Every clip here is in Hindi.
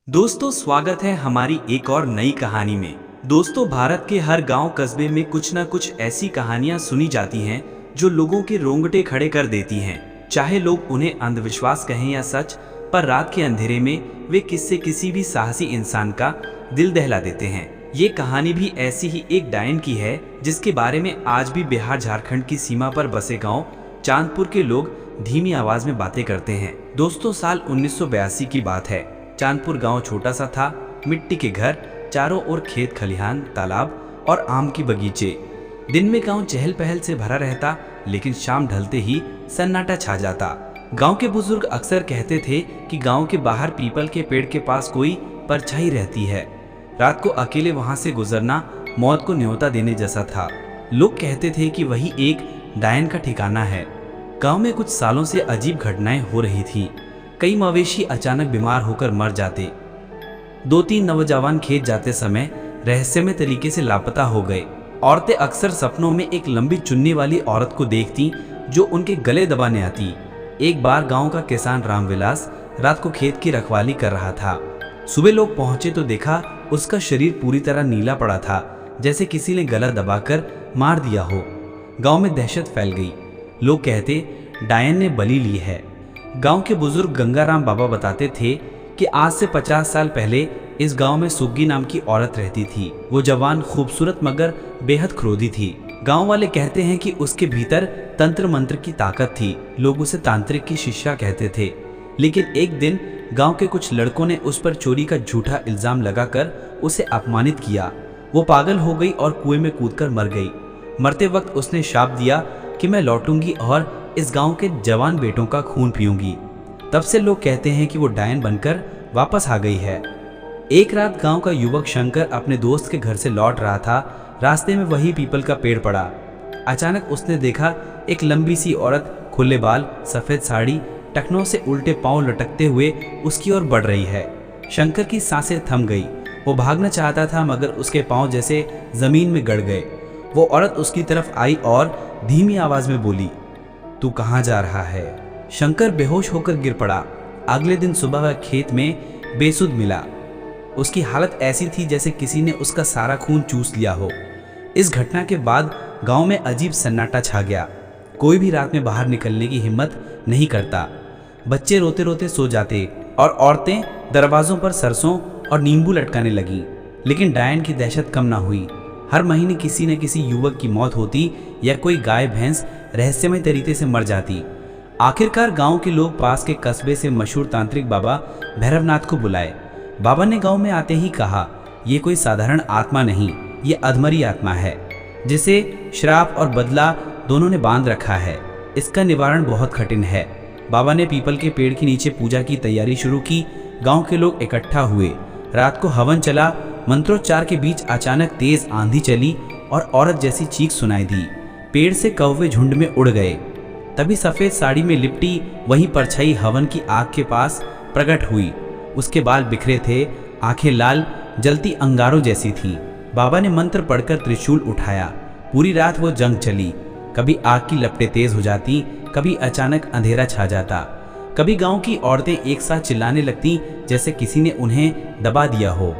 दोस्तों, स्वागत है हमारी एक और नई कहानी में। दोस्तों, भारत के हर गांव कस्बे में कुछ न कुछ ऐसी कहानियां सुनी जाती हैं जो लोगों के रोंगटे खड़े कर देती हैं। चाहे लोग उन्हें अंधविश्वास कहें या सच, पर रात के अंधेरे में वे किस्से किसी भी साहसी इंसान का दिल दहला देते हैं। ये कहानी भी ऐसी ही एक डायन की है जिसके बारे में आज भी बिहार झारखंड की सीमा पर बसे गाँव चांदपुर के लोग धीमी आवाज में बातें करते हैं। दोस्तों, साल 1982 की बात है। चांदपुर गांव छोटा सा था, मिट्टी के घर, चारों ओर खेत खलिहान, तालाब और आम की बगीचे। दिन में गांव चहल पहल से भरा रहता, लेकिन शाम ढलते ही सन्नाटा छा जाता। गांव के बुजुर्ग अक्सर कहते थे कि गांव के बाहर पीपल के पेड़ के पास कोई परछाई रहती है। रात को अकेले वहां से गुजरना मौत को न्योता देने जैसा था। लोग कहते थे कि वही एक डायन का ठिकाना है। गांव में कुछ सालों से अजीब घटनाएं हो रही थी। कई मवेशी अचानक बीमार होकर मर जाते। 2-3 नौजवान खेत जाते समय रहस्यमय तरीके से लापता हो गए। औरतें अक्सर सपनों में एक लंबी चुन्नी वाली औरत को देखती जो उनके गले दबाने आती। एक बार गांव का किसान रामविलास रात को खेत की रखवाली कर रहा था। सुबह लोग पहुंचे तो देखा उसका शरीर पूरी तरह नीला पड़ा था, जैसे किसी ने गला दबाकर मार दिया हो। गांव में दहशत फैल गई। लोग कहते डायन ने बलि ली है। गांव के बुजुर्ग गंगाराम बाबा बताते थे कि आज से 50 साल पहले इस गांव में सुग्गी नाम की औरत रहती थी। वो जवान, खूबसूरत मगर बेहद क्रोधी थी। गांव वाले कहते हैं कि उसके भीतर तंत्र मंत्र की ताकत थी। लोग उसे तांत्रिक की शिष्या कहते थे। लेकिन एक दिन गांव के कुछ लड़कों ने उस पर चोरी का झूठा इल्जाम लगाकर उसे अपमानित किया। वो पागल हो गई और कुएं में कूदकर मर गई। मरते वक्त उसने शाप दिया कि मैं लौटूंगी और इस गांव के जवान बेटों का खून पीऊंगी। तब से लोग कहते हैं कि वो डायन बनकर वापस आ गई है। एक रात गांव का युवक शंकर अपने दोस्त के घर से लौट रहा था। रास्ते में वही पीपल का पेड़ पड़ा। अचानक उसने देखा एक लंबी सी औरत, खुले बाल, सफेद साड़ी, टखनों से उल्टे पांव लटकते हुए उसकी ओर बढ़ रही है। शंकर की सांसें थम गई। वो भागना चाहता था मगर उसके पांव जैसे जमीन में गड़ गए। वो औरत उसकी तरफ आई और धीमी आवाज में बोली, तू कहाँ जा रहा है? शंकर बेहोश होकर गिर पड़ा। अगले दिन सुबह वह खेत में बेसुध मिला। उसकी हालत ऐसी थी जैसे किसी ने उसका सारा खून चूस लिया हो। इस घटना के बाद गांव में अजीब सन्नाटा छा गया। कोई भी रात में बाहर निकलने की हिम्मत नहीं करता। बच्चे रोते रोते सो जाते और औरतें दरवाजों पर सरसों और नींबू लटकाने लगीं। लेकिन डायन की दहशत कम ना हुई। हर महीने किसी न किसी युवक की मौत होती या कोई गाय भैंस रहस्यमय तरीके से मर जाती। आखिरकार गांव के लोग पास के कस्बे से मशहूर तांत्रिक बाबा भैरवनाथ को बुलाए। बाबा ने गांव में आते ही कहा, ये कोई साधारण आत्मा नहीं, ये अधमरी आत्मा है जिसे श्राप और बदला दोनों ने बांध रखा है। इसका निवारण बहुत कठिन है। बाबा ने पीपल के पेड़ के नीचे पूजा की तैयारी शुरू की। गांव के लोग इकट्ठा हुए। रात को हवन चला। मंत्रोच्चार के बीच अचानक तेज आंधी चली और औरत जैसी चीख सुनाई दी। पेड़ से कौवे झुंड में उड़ गए। तभी सफेद साड़ी में लिपटी वही परछाई हवन की आग के पास प्रकट हुई। उसके बाल बिखरे थे, आंखें लाल जलती अंगारों जैसी थी। बाबा ने मंत्र पढ़कर त्रिशूल उठाया। पूरी रात वो जंग चली। कभी आग की लपटें तेज हो जाती, कभी अचानक अंधेरा छा जाता। कभी गांव की औरतें एक साथ चिल्लाने लगती जैसे किसी ने उन्हें दबा दिया हो।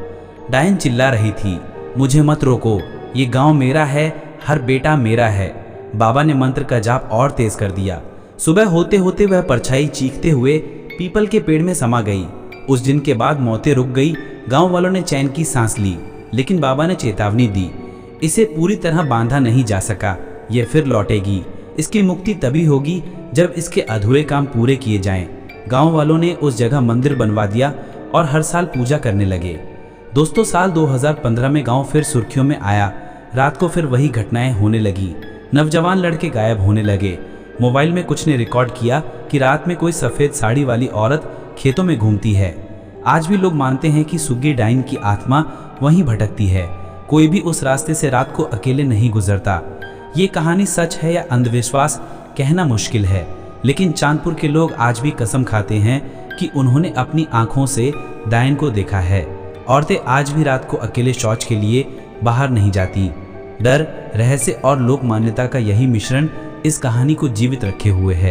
डायन चिल्ला रही थी, मुझे मत रोको, ये गांव मेरा है, हर बेटा मेरा है। बाबा ने मंत्र का जाप और तेज कर दिया। सुबह होते होते वह परछाई चीखते हुए पीपल के पेड़ में समा गई। उस दिन के बाद मौतें रुक गई। गांव वालों ने चैन की सांस ली। लेकिन बाबा ने चेतावनी दी, इसे पूरी तरह बांधा नहीं जा सका, ये फिर लौटेगी। इसकी मुक्ति तभी होगी जब इसके अधूरे काम पूरे किए जाएं। गांव वालों ने उस जगह मंदिर बनवा दिया और हर साल पूजा करने लगे। दोस्तों, साल 2015 में गांव फिर सुर्खियों में आया। रात को फिर वही घटनाएं होने लगी। नौजवान लड़के गायब होने लगे। मोबाइल में कुछ ने रिकॉर्ड किया कि रात में कोई सफेद साड़ी वाली औरत खेतों में घूमती है। आज भी लोग मानते हैं कि सुग्गी डायन की आत्मा वहीं भटकती है। कोई भी उस रास्ते से रात को अकेले नहीं गुजरता। ये कहानी सच है या अंधविश्वास कहना मुश्किल है, लेकिन चांदपुर के लोग आज भी कसम खाते हैं कि उन्होंने अपनी आंखों से डायन को देखा है। औरतें आज भी रात को अकेले शौच के लिए बाहर नहीं जाती। डर, रहस्य और लोक मान्यता का यही मिश्रण इस कहानी को जीवित रखे हुए है।